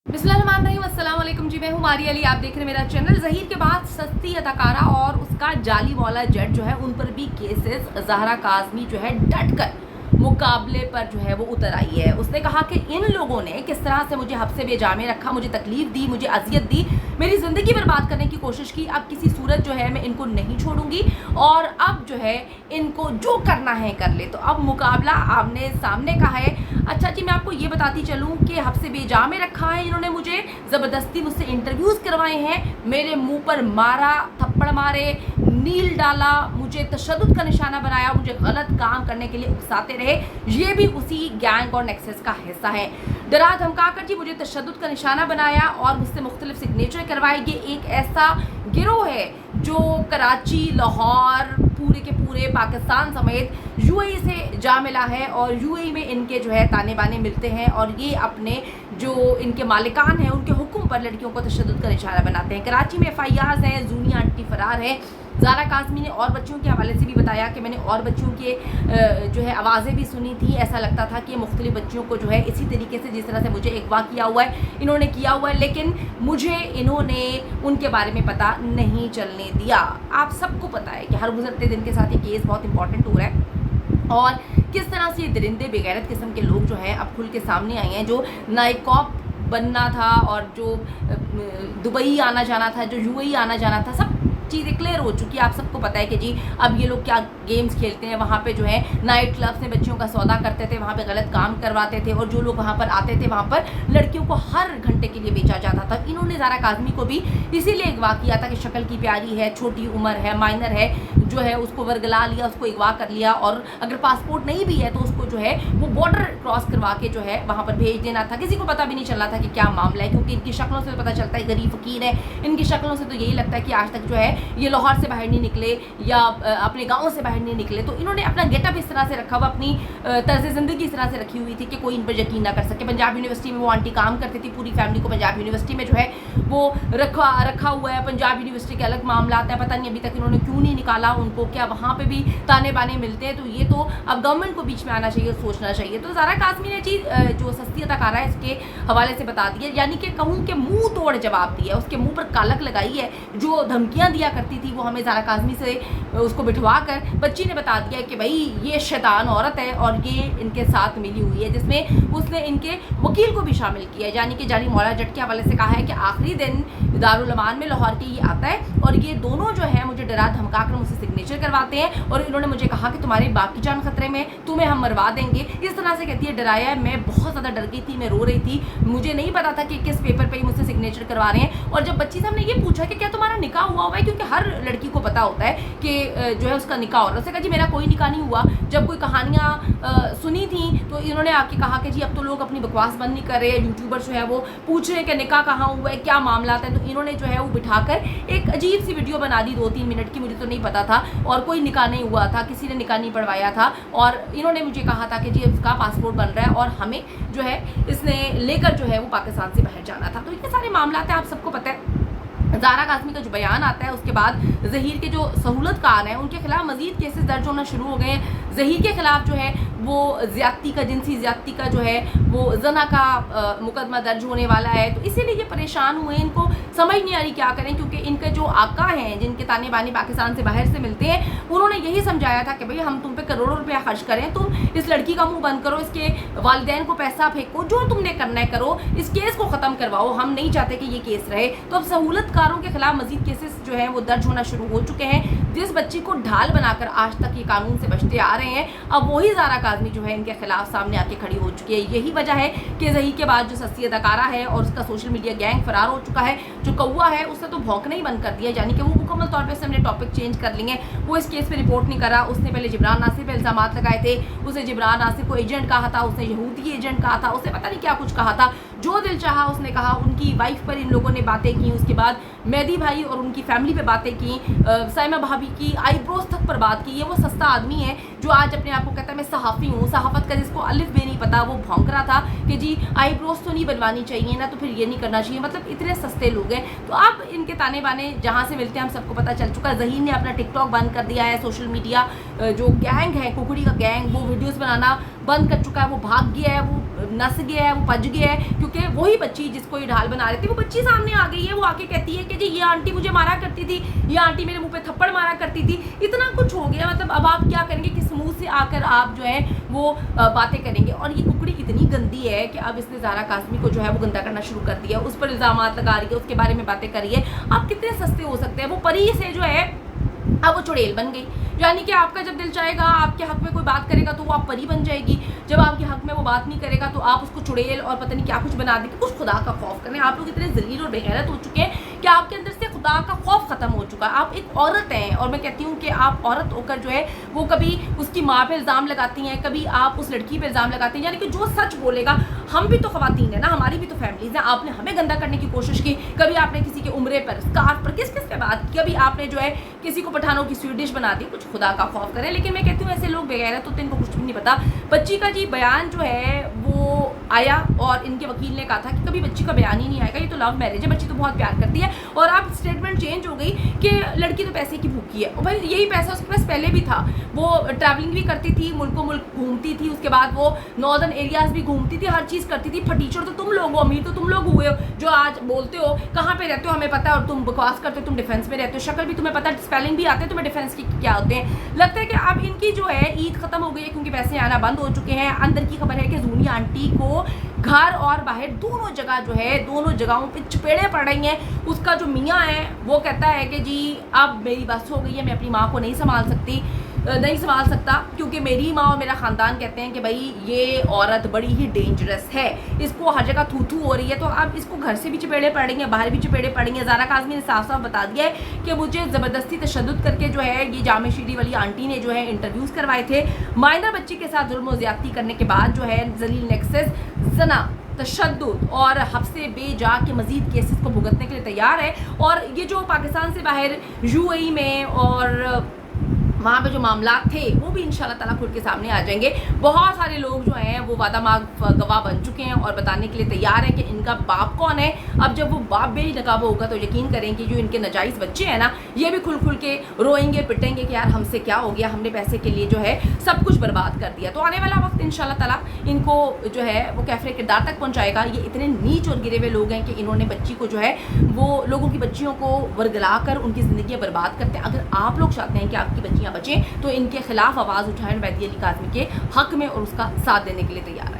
बिस्मिल्लाहिर्रहमानिर्रहीम, अस्सलाम वालेकुम जी। मैं हूँ मारिया अली, आप देख रहे हैं मेरा चैनल। ज़हीर के बाद सस्ती अदाकारा और उसका जाली मौला जेट जो है उन पर भी केसेस। ज़हरा काज़मी जो है डट कर मुकाबले पर जो है वो उतर आई है। उसने कहा कि इन लोगों ने किस तरह से मुझे हब्से बेजामे रखा, मुझे तकलीफ दी, मुझे अजियत दी, मेरी ज़िंदगी बर्बाद करने की कोशिश की। अब किसी सूरत जो है मैं इनको नहीं छोड़ूंगी और अब जो है इनको जो करना है कर ले। तो अब मुकाबला आमने सामने का है। अच्छा जी, मैं आपको ये बताती चलूँ कि हब्से बेजामे रखा है इन्होंने मुझे, ज़बरदस्ती मुझसे इंटरव्यूज़ करवाए हैं, मेरे मुंह पर मारा, थप्पड़ मारे, नील डाला, मुझे तशद्दुद का निशाना बनाया, मुझे गलत काम करने के लिए उकसाते रहे। ये भी उसी गैंग और नेक्सस का हिस्सा है। डरा धमका कर जी मुझे तशद्दुद का निशाना बनाया और मुझसे मुख्तलिफ सिग्नेचर करवाए। ये एक ऐसा गिरोह है जो कराची, लाहौर, पूरे के पूरे पाकिस्तान समेत यूएई से जा मिला है और यूएई में इनके जो है ताने बाने मिलते हैं और ये अपने जो इनके मालिकान हैं उनके हुक्म पर लड़कियों को तशद्दुद का निशाना बनाते हैं। कराची में एफआईआर हैं, जूनिया आंटी फरार है। ज़हरा काज़मी ने और बच्चियों के हवाले से भी बताया कि मैंने और बच्चियों के जो है आवाज़ें भी सुनी थी। ऐसा लगता था कि मुख्तलिफ बच्चियों को जो है इसी तरीके से जिस तरह से मुझे अगवा किया हुआ है इन्होंने किया हुआ है, लेकिन मुझे इन्होंने उनके बारे में पता नहीं चलने दिया। आप सबको पता है कि हर गुजरते दिन के साथ ये केस बहुत इंपॉर्टेंट हो रहा है और किस तरह से ये दरिंदे बेगैरत किस्म के लोग जो हैं अब खुल के सामने आए हैं। जो नाइकॉप बनना था और जो दुबई आना जाना था, जो यूएई आना जाना था, सब चीज़ें क्लियर हो चुकी है। आप सबको पता है कि जी अब ये लोग क्या गेम्स खेलते हैं। वहाँ पे जो है नाइट क्लब्स में बच्चियों का सौदा करते थे, वहाँ पे गलत काम करवाते थे और जो लोग वहाँ पर आते थे वहाँ पर लड़कियों को हर घंटे के लिए बेचा जाता था। इन्होंने ज़हरा काज़मी को भी इसीलिए अगवा किया था कि शक्ल की प्यारी है, छोटी उम्र है, माइनर है, जो है उसको वर्गला लिया, उसको अगवा कर लिया और अगर पासपोर्ट नहीं भी है तो उसको जो है वो बॉर्डर क्रॉस करवा के जो है वहाँ पर भेज देना था। किसी को पता भी नहीं चल रहा था कि क्या मामला है, क्योंकि इनकी शक्लों से पता चलता है गरीब फकीर है। इनकी शक्लों से तो यही लगता है कि आज तक जो है ये लाहौर से बाहर नहीं निकले या अपने गाँव से बाहर नहीं निकले। तो इन्होंने अपना गेटअप इस तरह से रखा हुआ, अपनी तर्ज ज़िंदगी इस तरह से रखी हुई थी कि कोई इन पर यकीन ना कर सके। पंजाब यूनिवर्सिटी में वो आंटी काम करती थी, पूरी फैमिली को पंजाब यूनिवर्सिटी में जो है वो रखा हुआ है। पंजाब यूनिवर्सिटी के अलग मामला आता है, पता नहीं अभी तक इन्होंने क्यों नहीं निकाला उनको, क्या वहाँ पे भी ताने बाने मिलते हैं। तो ये तो अब गवर्नमेंट को बीच में आना चाहिए, सोचना चाहिए। तो ज़हरा काज़मी ने चीज़ जो सस्ती अदाकारा है इसके हवाले से बता दी है, यानी कि कहूँ कि मुंह तोड़ जवाब दिया है, उसके मुंह पर कालक लगाई है। जो धमकियाँ दिया करती थी वो हमें ज़हरा काज़मी से उसको बिठवा कर बच्ची ने बता दिया कि भाई ये शैतान औरत है और ये इनके साथ मिली हुई है, जिसमें उसने इनके वकील को भी शामिल किया है। यानी कि जाली मौला जट के हवाले से कहा है कि आखिरी दिन दारुल अमान में लाहौर के ये आता है और ये दोनों जो है मुझे डरा धमका कर मुझसे सिग्नेचर करवाते हैं और इन्होंने मुझे कहा कि तुम्हारी बाकी जान खतरे में, तुम्हें हम मरवा देंगे। इस तरह से कहती है, डराया है। मैं बहुत ज़्यादा डर गई थी, मैं रो रही थी, मुझे नहीं पता था कि किस पेपर पे ही मुझसे सिग्नेचर करवा रहे हैं। और जब बच्ची साहब ने ये पूछा कि क्या तुम्हारा निकाह हुआ है, क्योंकि हर लड़की को पता होता है कि जो है उसका निकाह हो रहा है, उसने कहा जी मेरा कोई निकाह नहीं हुआ। जब कोई कहानियाँ सुनी थी तो इन्होंने आके कहा कि जी अब तो लोग अपनी बकवास बंद नहीं कर रहे हैं, यूट्यूबर जो है वो पूछ रहे हैं कि निकाह कहाँ हुआ है, क्या मामला है। तो इन्होंने जो है वो बिठाकर एक अजीब सी वीडियो बना दी 2-3 मिनट की, मुझे तो नहीं पता था और कोई निकाह नहीं हुआ था, किसी ने निकाह नहीं पढ़वाया था। और इन्होंने मुझे कहा था कि जी उसका पासपोर्ट बन रहा है और हमें जो है इसने लेकर जो है वो पाकिस्तान से बाहर जाना था। तो ये सारे मामला हैं, आप सबको पता है। ज़हरा काज़मी का जो बयान आता है उसके बाद ज़हीर के जो सहूलतकार हैं उनके खिलाफ मज़ीद केसेस दर्ज होना शुरू हो गए हैं। ज़हीर के खिलाफ जो है वो ज़्यादती का, जिनसी ज़्यादती का जो है वो जना का मुकदमा दर्ज होने वाला है। तो इसीलिए ये परेशान हुए, इनको समझ नहीं आ रही क्या करें, क्योंकि इनके जो आका हैं जिनके ताने बाने पाकिस्तान से बाहर से मिलते हैं उन्होंने यही समझाया था कि भाई हम तुम पे करोड़ों रुपया खर्च करें, तुम इस लड़की का मुंह बंद करो, इसके वालिदैन को पैसा फेंको, जो तुमने करना है करो, इस केस को ख़त्म करवाओ, हम नहीं चाहते कि ये केस रहे। तो अब सहूलतकारों के खिलाफ मजीद केसेस जो हैं वो दर्ज होना शुरू हो चुके हैं। जिस बच्ची को ढाल बनाकर आज तक ये कानून से बचते आ रहे हैं, अब वही ज़हरा काज़मी जो है इनके खिलाफ सामने आके खड़ी हो चुकी है। यही वजह है कि ज़हीर के बाद जो सस्ती अदाकारा है और उसका सोशल मीडिया गैंग फरार हो चुका है। जो कौवा है उसने तो भौंकना ही बंद कर दिया, यानी कि वो मुकम्मल तौर पर हमने टॉपिक चेंज कर लिए। वो इस केस पे रिपोर्ट नहीं करा। उसने पहले जिब्रान नासिर पे इल्ज़ाम लगाए थे, उसे जिब्रान नासिर को एजेंट कहा था, उसने यहूदी एजेंट कहा था, उसे पता नहीं क्या कुछ कहा था, जो दिल चाहा उसने कहा। उनकी वाइफ पर इन लोगों ने बातें की, उसके बाद मेहदी भाई और उनकी फैमिली पे बातें की, साइमा भाभी की आईब्रोज तक पर बात की। ये वो सस्ता आदमी है जो आज अपने आप को कहता है मैं सहाफ़ी हूँ, सहाफ़त का जिसको अलिफ बे नहीं पता, वो भौंक रहा था कि जी आईब्रोज तो नहीं बनवानी चाहिए ना, तो फिर ये नहीं करना चाहिए। मतलब इतने सस्ते लोग हैं। तो अब इनके ताने बाने जहाँ से मिलते हैं हम सबको पता चल चुका है। ज़हीर ने अपना टिकटॉक बंद कर दिया है, सोशल मीडिया जो गैंग है, कुकड़ी का गैंग, वो वीडियोस बनाना बंद कर चुका है। वो भाग गया है, वो नस गया है, वो पज गया है, क्योंकि वही बच्ची जिसको ये ढाल बना रही थी वो बच्ची सामने आ गई है। वो आके कहती है कि जी ये आंटी मुझे मारा करती थी, ये आंटी मेरे मुंह पे थप्पड़ मारा करती थी। इतना कुछ हो गया। मतलब अब आप क्या करेंगे, किस मुंह से आकर आप जो है वो बातें करेंगे। और ये कुकड़ी इतनी गंदी है कि अब इसने ज़हरा काज़मी को जो है वो गंदा करना शुरू कर दिया, उस पर इल्ज़ाम लगा रही है, उसके बारे में बातें कर रही है। आप कितने सस्ते हो सकते हैं। वो परी से जो है अब वो चुड़ैल बन गई, यानी कि आपका जब दिल चाहेगा आपके हक में कोई बात करेगा तो वो आप परी बन जाएगी, जब आपके हक में वो बात नहीं करेगा तो आप उसको चुड़ैल और पता नहीं क्या कुछ बना देंगे। कुछ खुदा का खौफ करें। आप लोग इतने जलील और बेगैरत हो चुके हैं कि आपके अंदर से खुदा का खौफ खत्म हो चुका है। आप एक औरत हैं और मैं कहती हूँ कि आप औरत होकर जो है वो कभी उसकी माँ पे इल्ज़ाम लगाती हैं, कभी आप उस लड़की पे इल्ज़ाम लगाती हैं, यानी कि जो सच बोलेगा। हम भी तो ख़वातीन है ना, हमारी भी तो फैमिलीज हैं। आपने हमें गंदा करने की कोशिश की, कभी आपने किसी के उम्रे पर, स्कार्फ पर, किस किस पे बात की, कभी आपने जो है किसी को पठानों की स्वीट डिश बना दी। कुछ खुदा का खौफ करें। लेकिन मैं कहती हूँ ऐसे लोग बेगैरत होते हैं, इनको कुछ भी नहीं पता। बच्ची का जी बयान जो है वो आया और इनके वकील ने कहा था कि कभी बच्ची का बयान ही नहीं आएगा, ये तो लव मैरिज है, बच्ची तो बहुत प्यार करती है। और अब स्टेटमेंट चेंज हो गई कि लड़की तो पैसे की भूखी है। और भाई यही पैसा उसके पास पहले भी था, वो ट्रैवलिंग भी करती थी, मुल्को मुल्क घूमती थी, उसके बाद वो नॉर्दर्न एरियाज भी घूमती थी, हर चीज़ करती थी। फटीचर तो तुम लोग हो, अमीर तो तुम लोग हुए हो जो आज बोलते हो कहाँ पे रहते हो हमें पता है, और तुम बकवास करते हो, तुम डिफेंस में रहते हो, शक्ल भी तुम्हें पता है, स्पेलिंग भी आते हैं तुम्हें डिफेंस की क्या होते हैं। लगता है कि अब इनकी जो है ईद खत्म हो गई है, क्योंकि पैसे आना बंद हो चुके हैं। अंदर की खबर है कि जूनी आंटी को घर और बाहर दोनों जगह जो है, दोनों जगहों पे चपेड़े पड़ रही हैं। उसका जो मियाँ है वो कहता है कि जी अब मेरी बस हो गई है, मैं अपनी माँ को नहीं संभाल सकता, क्योंकि मेरी माँ और मेरा ख़ानदान कहते हैं कि भाई ये औरत बड़ी ही डेंजरस है, इसको हर जगह थू थू हो रही है। तो अब इसको घर से भी चपेड़े पड़ रही हैं, बाहर भी चपेड़े पड़ रही हैं। ज़हरा काज़मी ने साफ साफ बता दिया है कि मुझे ज़बरदस्ती तशद्दुद करके जो है ये जामे शीरी वाली आंटी ने जो है इंटरव्यूज़ करवाए थे। माइनर बच्ची के साथ जुल्म और ज़्यादती करने के बाद जो है जलील नेक्सस जना तशद्दुद और हफ्से बेजा के मज़ीद केसेस को भुगतने के लिए तैयार है। और ये जो पाकिस्तान से बाहर यूएई में और वहाँ पे जो मामला थे वो भी इंशाल्लाह ताला खुल के सामने आ जाएंगे। बहुत सारे लोग जो हैं वो वादा मांग गवाह बन चुके हैं और बताने के लिए तैयार है कि इनका बाप कौन है। अब जब वो बाप बेनकाब होगा तो यकीन करें कि जो इनके नाजायज़ बच्चे हैं ना, ये भी खुल के रोएंगे पिटेंगे कि यार हमसे क्या हो गया, हमने पैसे के लिए जो है सब कुछ बर्बाद कर दिया। तो आने वाला वक्त इंशाल्लाह ताला इनको जो है वो कैफरे किरदार तक पहुँचाएगा। ये इतने नीच और गिरे हुए लोग हैं कि इन्होंने बच्ची को जो है वो लोगों की बच्चियों को वर्गला कर उनकी ज़िंदगी बर्बाद करते हैं। अगर आप लोग चाहते हैं कि आपकी बच्चियाँ बचें तो इनके खिलाफ आवाज़ उठाएं। वैदी अली काज़मी के हक में और उसका साथ देने के लिए तैयार है।